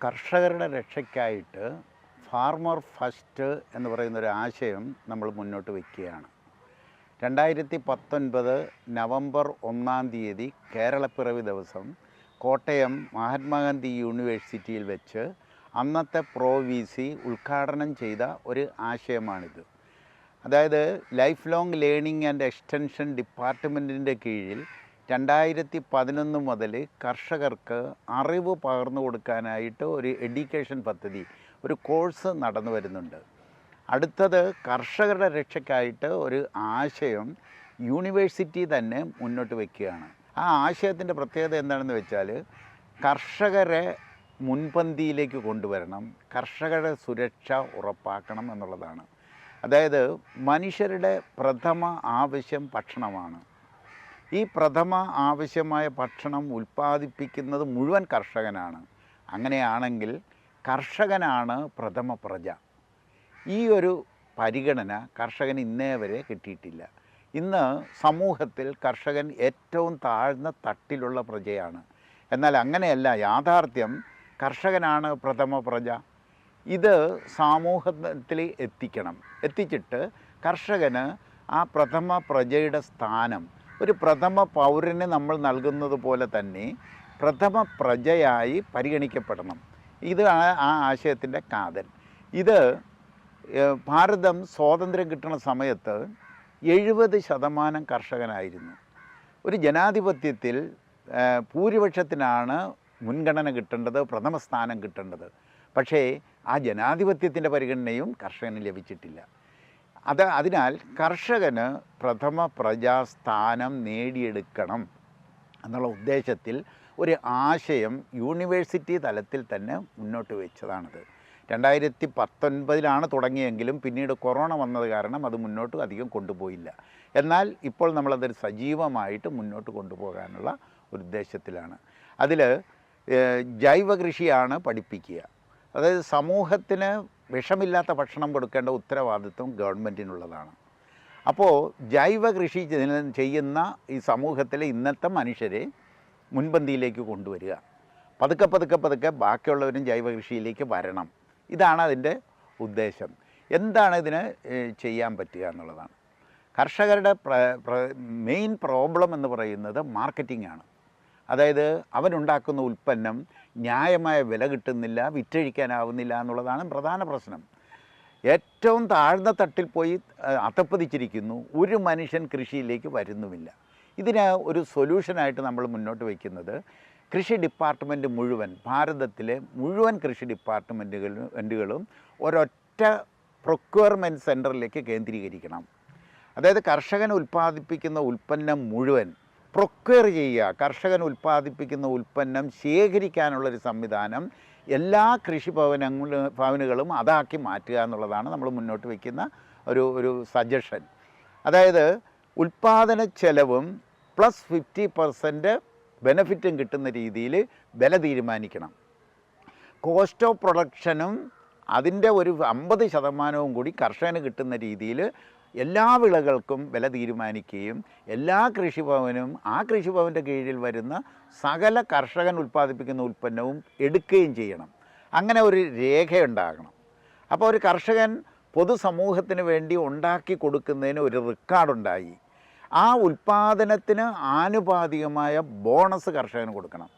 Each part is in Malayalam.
കർഷകരുടെ രക്ഷയ്ക്കായിട്ട് ഫാർമർ ഫസ്റ്റ് എന്ന് പറയുന്നൊരു ആശയം നമ്മൾ മുന്നോട്ട് വയ്ക്കുകയാണ്. 2019 നവംബർ 1-ാം തീയതി കേരളപ്പിറവി ദിവസം കോട്ടയം മഹാത്മാഗാന്ധി യൂണിവേഴ്സിറ്റിയിൽ വെച്ച് അന്നത്തെ ProVC ഉദ്ഘാടനം ചെയ്ത ഒരു ആശയമാണിത്. അതായത് life long learning and extension ഡിപ്പാർട്ട്മെൻറ്റിൻ്റെ കീഴിൽ 2011 മുതൽ കർഷകർക്ക് അറിവ് പകർന്നു കൊടുക്കാനായിട്ട് ഒരു എഡ്യൂക്കേഷൻ പദ്ധതി, ഒരു കോഴ്സ് നടന്നു വരുന്നുണ്ട്. അടുത്തത് കർഷകരുടെ രക്ഷയ്ക്കായിട്ട് ഒരു ആശയം യൂണിവേഴ്സിറ്റി തന്നെ മുന്നോട്ട് വയ്ക്കുകയാണ്. ആ ആശയത്തിൻ്റെ പ്രത്യേകത എന്താണെന്ന് വെച്ചാൽ കർഷകരെ മുൻപന്തിയിലേക്ക് കൊണ്ടുവരണം, കർഷകരുടെ സുരക്ഷ ഉറപ്പാക്കണം എന്നുള്ളതാണ്. അതായത് മനുഷ്യരുടെ പ്രഥമ ആവശ്യം ഭക്ഷണമാണ്. ഈ പ്രഥമ ആവശ്യമായ ഭക്ഷണം ഉൽപ്പാദിപ്പിക്കുന്നത് മുഴുവൻ കർഷകനാണ്. അങ്ങനെയാണെങ്കിൽ കർഷകനാണ് പ്രഥമ പ്രജ. ഈ ഒരു പരിഗണന കർഷകന് ഇന്നേ വരെ കിട്ടിയിട്ടില്ല. ഇന്ന് സമൂഹത്തിൽ കർഷകൻ ഏറ്റവും താഴ്ന്ന തട്ടിലുള്ള പ്രജയാണ്. എന്നാൽ അങ്ങനെയല്ല, യാഥാർത്ഥ്യം കർഷകനാണ് പ്രഥമ പ്രജ. ഇത് സമൂഹത്തിൽ എത്തിച്ചിട്ട് കർഷകന് ആ പ്രഥമ പ്രജയുടെ സ്ഥാനം ഒരു പ്രഥമ പൗരന് നമ്മൾ നൽകുന്നത് പോലെ തന്നെ പ്രഥമ പ്രജയായി പരിഗണിക്കപ്പെടണം. ഇതാണ് ആ ആശയത്തിൻ്റെ കാതൽ. ഇത് ഭാരതം സ്വാതന്ത്ര്യം കിട്ടുന്ന സമയത്ത് 70% കർഷകനായിരുന്നു. ഒരു ജനാധിപത്യത്തിൽ ഭൂരിപക്ഷത്തിനാണ് മുൻഗണന കിട്ടേണ്ടത്, പ്രഥമ സ്ഥാനം കിട്ടേണ്ടത്. പക്ഷേ ആ ജനാധിപത്യത്തിൻ്റെ പരിഗണനയും കർഷകന് ലഭിച്ചിട്ടില്ല. അതിനാൽ കർഷകന് പ്രഥമ പ്രജാസ്ഥാനം നേടിയെടുക്കണം എന്നുള്ള ഉദ്ദേശത്തിൽ ഒരു ആശയം യൂണിവേഴ്സിറ്റി തലത്തിൽ തന്നെ മുന്നോട്ട് വെച്ചതാണിത്. 2019 തുടങ്ങിയെങ്കിലും പിന്നീട് കൊറോണ വന്നത് കാരണം അത് മുന്നോട്ട് അധികം കൊണ്ടുപോയില്ല. എന്നാൽ ഇപ്പോൾ നമ്മളതൊരു സജീവമായിട്ട് മുന്നോട്ട് കൊണ്ടുപോകാനുള്ള ഒരു ഉദ്ദേശത്തിലാണ്. അതിൽ ജൈവ കൃഷിയാണ് പഠിപ്പിക്കുക. അതായത് സമൂഹത്തിന് വിഷമില്ലാത്ത ഭക്ഷണം കൊടുക്കേണ്ട ഉത്തരവാദിത്വം ഗവൺമെൻറ്റിനുള്ളതാണ്. അപ്പോൾ ജൈവ കൃഷി ചെയ്യുന്ന ഈ സമൂഹത്തിലെ ഇന്നത്തെ മനുഷ്യരെ മുൻപന്തിയിലേക്ക് കൊണ്ടുവരിക. പതുക്കെ ബാക്കിയുള്ളവരും ജൈവ കൃഷിയിലേക്ക് വരണം. ഇതാണ് അതിൻ്റെ ഉദ്ദേശം. എന്താണ് ഇതിന് ചെയ്യാൻ പറ്റുക എന്നുള്ളതാണ്. കർഷകരുടെ മെയിൻ പ്രോബ്ലം എന്ന് പറയുന്നത് മാർക്കറ്റിംഗ് ആണ്. അതായത് അവനുണ്ടാക്കുന്ന ഉൽപ്പന്നം ന്യായമായ വില കിട്ടുന്നില്ല, വിറ്റഴിക്കാനാവുന്നില്ല എന്നുള്ളതാണ് പ്രധാന പ്രശ്നം. ഏറ്റവും താഴ്ന്ന തട്ടിൽ പോയി അധപ്പതിച്ചിരിക്കുന്നു. ഒരു മനുഷ്യൻ കൃഷിയിലേക്ക് വരുന്നുമില്ല. ഇതിന് ഒരു സൊല്യൂഷനായിട്ട് നമ്മൾ മുന്നോട്ട് വയ്ക്കുന്നത് കൃഷി ഡിപ്പാർട്ട്മെൻറ്റ് മുഴുവൻ, ഭാരതത്തിലെ മുഴുവൻ കൃഷി ഡിപ്പാർട്ട്മെൻറ്റുകളും ഒരൊറ്റ പ്രൊക്യൂർമെൻറ്റ് സെൻറ്ററിലേക്ക് കേന്ദ്രീകരിക്കണം. അതായത് കർഷകൻ ഉൽപ്പാദിപ്പിക്കുന്ന ഉൽപ്പന്നം മുഴുവൻ പ്രൊക്യൂർ ചെയ്യുക, കർഷകൻ ഉൽപ്പാദിപ്പിക്കുന്ന ഉൽപ്പന്നം ശേഖരിക്കാനുള്ളൊരു സംവിധാനം എല്ലാ ഭവനുകളും അതാക്കി മാറ്റുക എന്നുള്ളതാണ് നമ്മൾ മുന്നോട്ട് വയ്ക്കുന്ന ഒരു സജഷൻ. അതായത് ഉൽപ്പാദന ചെലവും പ്ലസ് 50% ബെനഫിറ്റും കിട്ടുന്ന രീതിയിൽ വില തീരുമാനിക്കണം. കോസ്റ്റ് ഓഫ് പ്രൊഡക്ഷനും അതിൻ്റെ ഒരു 50% കൂടി കർഷകന് കിട്ടുന്ന രീതിയിൽ എല്ലാ വിളകൾക്കും വില തീരുമാനിക്കുകയും എല്ലാ കൃഷിഭവനും ആ കൃഷിഭവൻ്റെ കീഴിൽ വരുന്ന സകല കർഷകൻ ഉൽപ്പാദിപ്പിക്കുന്ന ഉൽപ്പന്നവും എടുക്കുകയും ചെയ്യണം. അങ്ങനെ ഒരു രേഖയുണ്ടാകണം. അപ്പോൾ ഒരു കർഷകൻ പൊതുസമൂഹത്തിന് വേണ്ടി ഉണ്ടാക്കി കൊടുക്കുന്നതിന് ഒരു റെക്കോർഡുണ്ടായി. ആ ഉൽപ്പാദനത്തിന് ആനുപാതികമായ ബോണസ് കർഷകന് കൊടുക്കണം.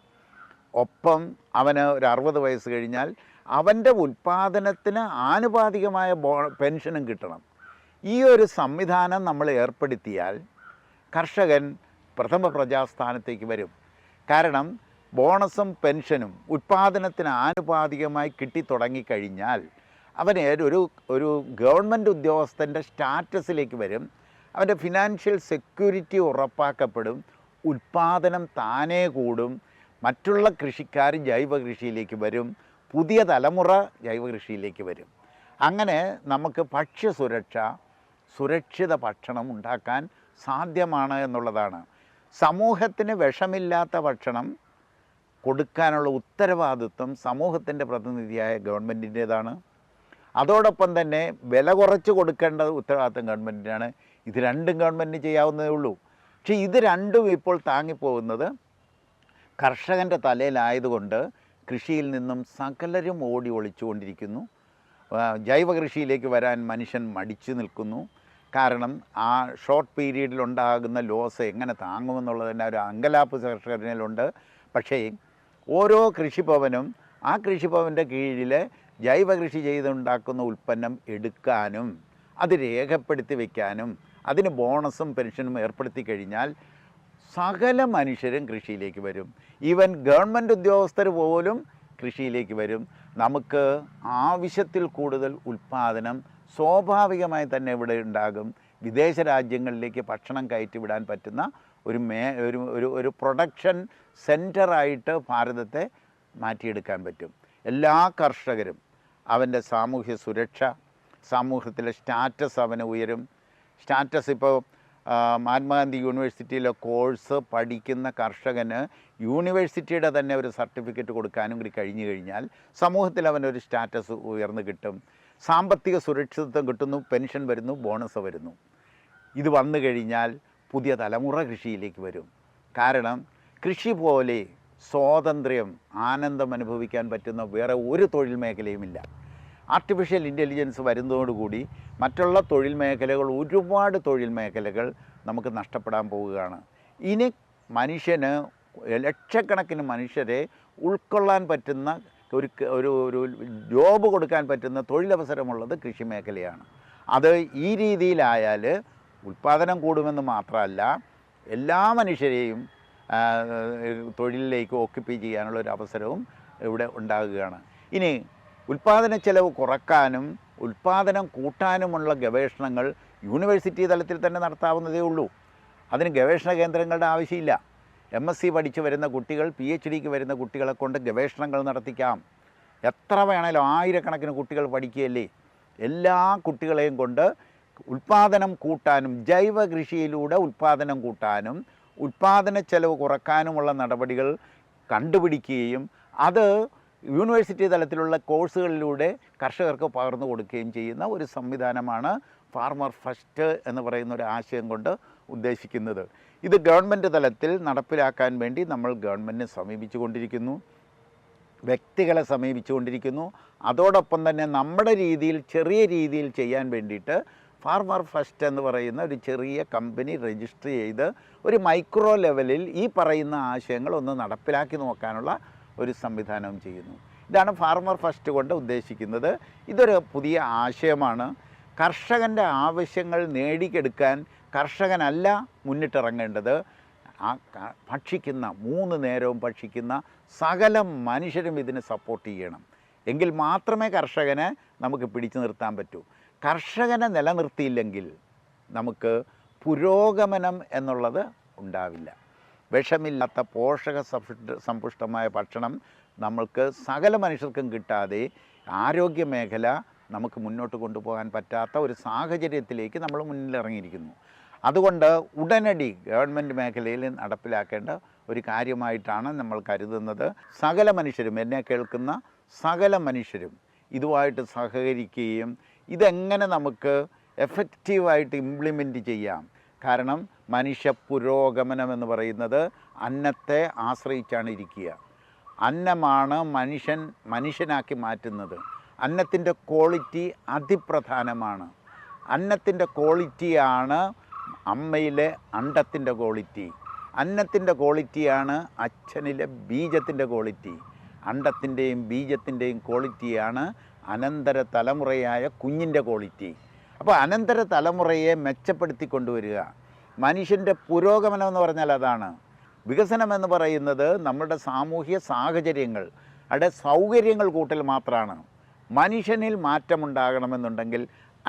ഒപ്പം അവന് ഒരു 60 വയസ്സ് കഴിഞ്ഞാൽ അവൻ്റെ ഉൽപ്പാദനത്തിന് ആനുപാതികമായ പെൻഷനും കിട്ടണം. ഈ ഒരു സംവിധാനം നമ്മൾ ഏർപ്പെടുത്തിയാൽ കർഷകൻ പ്രഥമ പ്രജാസ്ഥാനത്തേക്ക് വരും. കാരണം ബോണസും പെൻഷനും ഉൽപ്പാദനത്തിന് ആനുപാതികമായി കിട്ടിത്തുടങ്ങിക്കഴിഞ്ഞാൽ അവന് ഒരു ഗവൺമെൻറ് ഉദ്യോഗസ്ഥൻ്റെ സ്റ്റാറ്റസിലേക്ക് വരും. അവൻ്റെ ഫിനാൻഷ്യൽ സെക്യൂരിറ്റി ഉറപ്പാക്കപ്പെടും. ഉൽപ്പാദനം താനേ കൂടും. മറ്റുള്ള കൃഷിക്കാർ ജൈവ കൃഷിയിലേക്ക് വരും. പുതിയ തലമുറ ജൈവ കൃഷിയിലേക്ക് വരും. അങ്ങനെ നമുക്ക് ഭക്ഷ്യസുരക്ഷ, സുരക്ഷിത ഭക്ഷണം ഉണ്ടാക്കാൻ സാധ്യമാണ് എന്നുള്ളതാണ്. സമൂഹത്തിന് വിഷമില്ലാത്ത ഭക്ഷണം കൊടുക്കാനുള്ള ഉത്തരവാദിത്വം സമൂഹത്തിൻ്റെ പ്രതിനിധിയായ ഗവൺമെൻറ്റിൻ്റേതാണ്. അതോടൊപ്പം തന്നെ വില കുറച്ച് കൊടുക്കേണ്ട ഉത്തരവാദിത്വം ഗവൺമെൻറ്റിനാണ്. ഇത് രണ്ടും ഗവൺമെൻറ്റിന് ചെയ്യാവുന്നതേ ഉള്ളൂ. പക്ഷേ ഇത് രണ്ടും ഇപ്പോൾ താങ്ങിപ്പോകുന്നത് കർഷകൻ്റെ തലയിലായതുകൊണ്ട് കൃഷിയിൽ നിന്നും സകലരും ഓടി ഒളിച്ചുകൊണ്ടിരിക്കുന്നു. ജൈവ കൃഷിയിലേക്ക് വരാൻ മനുഷ്യൻ മടിച്ചു നിൽക്കുന്നു. കാരണം ആ ഷോർട്ട് പീരീഡിലുണ്ടാകുന്ന ലോസ് എങ്ങനെ താങ്ങുമെന്നുള്ളതിൻ്റെ ഒരു അങ്കലാപ്പ് കർഷകരിലുണ്ട്. പക്ഷേ ഓരോ കൃഷിഭവനും ആ കൃഷിഭവൻ്റെ കീഴിൽ ജൈവ കൃഷി ചെയ്തുണ്ടാക്കുന്ന ഉൽപ്പന്നം എടുക്കാനും അത് രേഖപ്പെടുത്തി വയ്ക്കാനും അതിന് ബോണസും പെൻഷനും ഏർപ്പെടുത്തി കഴിഞ്ഞാൽ സകല മനുഷ്യരും കൃഷിയിലേക്ക് വരും. ഈവൻ ഗവൺമെൻറ് ഉദ്യോഗസ്ഥർ പോലും കൃഷിയിലേക്ക് വരും. നമുക്ക് ആവശ്യത്തിൽ കൂടുതൽ ഉൽപ്പാദനം സ്വാഭാവികമായി തന്നെ ഇവിടെ ഉണ്ടാകും. വിദേശ രാജ്യങ്ങളിലേക്ക് ഭക്ഷണം കയറ്റിവിടാൻ പറ്റുന്ന ഒരു പ്രൊഡക്ഷൻ സെൻറ്ററായിട്ട് ഭാരതത്തെ മാറ്റിയെടുക്കാൻ പറ്റും. എല്ലാ കർഷകരും അവൻ്റെ സാമൂഹ്യ സുരക്ഷ, സമൂഹത്തിലെ സ്റ്റാറ്റസ് അവന് ഉയരും. സ്റ്റാറ്റസ് ഇപ്പോൾ മഹാത്മാഗാന്ധി യൂണിവേഴ്സിറ്റിയിലെ കോഴ്സ് പഠിക്കുന്ന കർഷകന് യൂണിവേഴ്സിറ്റിയുടെ തന്നെ ഒരു സർട്ടിഫിക്കറ്റ് കൊടുക്കാനും കൂടി കഴിഞ്ഞു കഴിഞ്ഞാൽ സമൂഹത്തിൽ അവനൊരു സ്റ്റാറ്റസ് ഉയർന്നു കിട്ടും. സാമ്പത്തിക സുരക്ഷിതത്വം കിട്ടുന്നു, പെൻഷൻ വരുന്നു, ബോണസ് വരുന്നു. ഇത് വന്നു കഴിഞ്ഞാൽ പുതിയ തലമുറ കൃഷിയിലേക്ക് വരും. കാരണം കൃഷി പോലെ സ്വാതന്ത്ര്യം, ആനന്ദം അനുഭവിക്കാൻ പറ്റുന്ന വേറെ ഒരു തൊഴിൽ മേഖലയുമില്ല. ആർട്ടിഫിഷ്യൽ ഇൻ്റലിജൻസ് വരുന്നതോടുകൂടി മറ്റുള്ള തൊഴിൽ മേഖലകൾ, ഒരുപാട് തൊഴിൽ മേഖലകൾ നമുക്ക് നഷ്ടപ്പെടാൻ പോവുകയാണ്. ഇനി മനുഷ്യന് ലക്ഷക്കണക്കിന് മനുഷ്യരെ ഉൾക്കൊള്ളാൻ പറ്റുന്ന ഒരു ജോബ് കൊടുക്കാൻ പറ്റുന്ന തൊഴിലവസരമുള്ളത് കൃഷി മേഖലയാണ്. അത് ഈ രീതിയിലായാൽ ഉൽപ്പാദനം കൂടുമെന്ന് മാത്രമല്ല, എല്ലാ മനുഷ്യരെയും തൊഴിലിലേക്ക് ഓക്യുപ്പൈ ചെയ്യാനുള്ളൊരു അവസരവും ഇവിടെ ഉണ്ടാകുകയാണ്. ഇനി ഉൽപ്പാദന ചെലവ് കുറക്കാനും ഉൽപ്പാദനം കൂട്ടാനുമുള്ള ഗവേഷണങ്ങൾ യൂണിവേഴ്സിറ്റി തലത്തിൽ തന്നെ നടത്താവുന്നതേ ഉള്ളൂ. അതിന് ഗവേഷണ കേന്ദ്രങ്ങളുടെ ആവശ്യമില്ല. MSc പഠിച്ച് വരുന്ന കുട്ടികൾ, PhDക്ക് വരുന്ന കുട്ടികളെ കൊണ്ട് ഗവേഷണങ്ങൾ നടത്തിക്കാം. എത്ര വേണേലും ആയിരക്കണക്കിന് കുട്ടികൾ പഠിക്കുകയല്ലേ. എല്ലാ കുട്ടികളെയും കൊണ്ട് ഉൽപ്പാദനം കൂട്ടാനും ജൈവ കൃഷിയിലൂടെ ഉൽപ്പാദനം കൂട്ടാനും ഉൽപ്പാദന ചെലവ് കുറക്കാനുമുള്ള നടപടികൾ കണ്ടുപിടിക്കുകയും അത് യൂണിവേഴ്സിറ്റി തലത്തിലുള്ള കോഴ്സുകളിലൂടെ കർഷകർക്ക് പകർന്നു കൊടുക്കുകയും ചെയ്യുന്ന ഒരു സംവിധാനമാണ് ഫാർമർ ഫസ്റ്റ് എന്ന് പറയുന്ന ഒരു ആശയം കൊണ്ട് ഉദ്ദേശിക്കുന്നത്. ഇത് ഗവൺമെൻറ് തലത്തിൽ നടപ്പിലാക്കാൻ വേണ്ടി നമ്മൾ ഗവൺമെൻറ്റിനെ സമീപിച്ചുകൊണ്ടിരിക്കുന്നു, വ്യക്തികളെ സമീപിച്ചുകൊണ്ടിരിക്കുന്നു. അതോടൊപ്പം തന്നെ നമ്മുടെ രീതിയിൽ, ചെറിയ രീതിയിൽ ചെയ്യാൻ വേണ്ടിയിട്ട് ഫാർമർ ഫസ്റ്റ് എന്ന് പറയുന്ന ഒരു ചെറിയ കമ്പനി രജിസ്റ്റർ ചെയ്ത് ഒരു മൈക്രോ ലെവലിൽ ഈ പറയുന്ന ആശയങ്ങൾ ഒന്ന് നടപ്പിലാക്കി നോക്കാനുള്ള ഒരു സംവിധാനം ചെയ്യുന്നു. ഇതാണ് ഫാർമർ ഫസ്റ്റ് കൊണ്ട് ഉദ്ദേശിക്കുന്നത്. ഇതൊരു പുതിയ ആശയമാണ്. കർഷകൻ്റെ ആവശ്യങ്ങൾ നേടിയെടുക്കാൻ കർഷകനല്ല മുന്നിട്ടിറങ്ങേണ്ടത്. ആ ഭക്ഷിക്കുന്ന 3 നേരവും ഭക്ഷിക്കുന്ന സകല മനുഷ്യരും ഇതിന് സപ്പോർട്ട് ചെയ്യണം. എങ്കിൽ മാത്രമേ കർഷകനെ നമുക്ക് പിടിച്ചു നിർത്താൻ പറ്റൂ. കർഷകനെ നിലനിർത്തിയില്ലെങ്കിൽ നമുക്ക് പുരോഗമനം എന്നുള്ളത് ഉണ്ടാവില്ല. വിഷമില്ലാത്ത പോഷക സമ്പുഷ്ടമായ ഭക്ഷണം നമ്മൾക്ക് സകല മനുഷ്യർക്കും കിട്ടാതെ ആരോഗ്യ മേഖല നമുക്ക് മുന്നോട്ട് കൊണ്ടുപോകാൻ പറ്റാത്ത ഒരു സാഹചര്യത്തിലേക്ക് നമ്മൾ മുന്നിലിറങ്ങിയിരിക്കുന്നു. അതുകൊണ്ട് ഉടനടി ഗവൺമെൻറ് മേഖലയിൽ നടപ്പിലാക്കേണ്ട ഒരു കാര്യമായിട്ടാണ് നമ്മൾ കരുതുന്നത്. സകല മനുഷ്യരും, എന്നെ കേൾക്കുന്ന സകല മനുഷ്യരും ഇതുമായിട്ട് സഹകരിക്കുകയും ഇതെങ്ങനെ നമുക്ക് എഫക്റ്റീവായിട്ട് ഇംപ്ലിമെൻറ്റ് ചെയ്യാം. കാരണം മനുഷ്യ പുരോഗമനം എന്ന് പറയുന്നത് അന്നത്തെ ആശ്രയിച്ചാണ് ഇരിക്കുക. അന്നമാണ് മനുഷ്യനാക്കി മാറ്റുന്നത്. അന്നത്തിൻ്റെ ക്വാളിറ്റി അതിപ്രധാനമാണ്. അന്നത്തിൻ്റെ ക്വാളിറ്റിയാണ് അമ്മയിലെ അണ്ടത്തിൻ്റെ ക്വാളിറ്റി. അന്നത്തിൻ്റെ ക്വാളിറ്റിയാണ് അച്ഛനിലെ ബീജത്തിൻ്റെ ക്വാളിറ്റി. അണ്ടത്തിൻ്റെയും ബീജത്തിൻ്റെയും ക്വാളിറ്റിയാണ് അനന്തര തലമുറയായ കുഞ്ഞിൻ്റെ ക്വാളിറ്റി. അപ്പോൾ അനന്തര തലമുറയെ മെച്ചപ്പെടുത്തി കൊണ്ടുവരിക. മനുഷ്യൻ്റെ പുരോഗമനം എന്ന് പറഞ്ഞാൽ അതാണ്. വികസനം എന്ന് പറയുന്നത് നമ്മുടെ സാമൂഹ്യ സാഹചര്യങ്ങൾ, അവിടെ സൗകര്യങ്ങൾ കൂട്ടൽ മാത്രമാണ്. മനുഷ്യനിൽ മാറ്റമുണ്ടാകണമെന്നുണ്ടെങ്കിൽ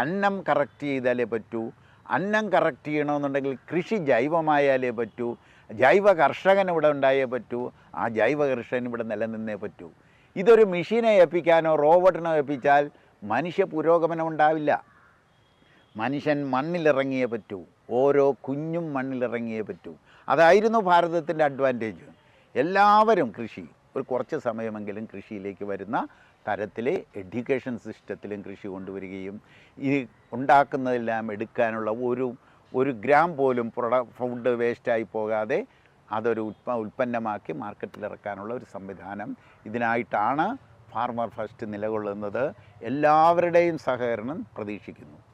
അന്നം കറക്റ്റ് ചെയ്താലേ പറ്റൂ. അന്നം കറക്റ്റ് ചെയ്യണമെന്നുണ്ടെങ്കിൽ കൃഷി ജൈവമായാലേ പറ്റൂ. ജൈവ കർഷകൻ ഇവിടെ ഉണ്ടായേ പറ്റൂ. ആ ജൈവ കർഷകൻ ഇവിടെ നിലനിന്നേ പറ്റൂ. ഇതൊരു മെഷീനെ ഏൽപ്പിക്കാനോ റോബോട്ടിനോ ഏൽപ്പിച്ചാൽ മനുഷ്യ പുരോഗമനം ഉണ്ടാവില്ല. മനുഷ്യൻ മണ്ണിലിറങ്ങിയേ പറ്റൂ. ഓരോ കുഞ്ഞും മണ്ണിലിറങ്ങിയേ പറ്റൂ. അതായിരുന്നു ഭാരതത്തിൻ്റെ അഡ്വാൻറ്റേജ്. എല്ലാവരും ഒരു കുറച്ച് സമയമെങ്കിലും കൃഷിയിലേക്ക് വരുന്ന തരത്തിലെ എഡ്യൂക്കേഷൻ സിസ്റ്റത്തിലും കൃഷി കൊണ്ടുവരികയും ഈ ഉണ്ടാക്കുന്നതെല്ലാം എടുക്കാനുള്ള ഒരു ഗ്രാം പോലും ഫുഡ് വേസ്റ്റായി പോകാതെ അതൊരു ഉൽപ്പന്നമാക്കി മാർക്കറ്റിലിറക്കാനുള്ള ഒരു സംവിധാനം ഇതിനായിട്ടാണ് ഫാർമർ ഫസ്റ്റ് നിലകൊള്ളുന്നത്. എല്ലാവരുടെയും സഹകരണം പ്രതീക്ഷിക്കുന്നു.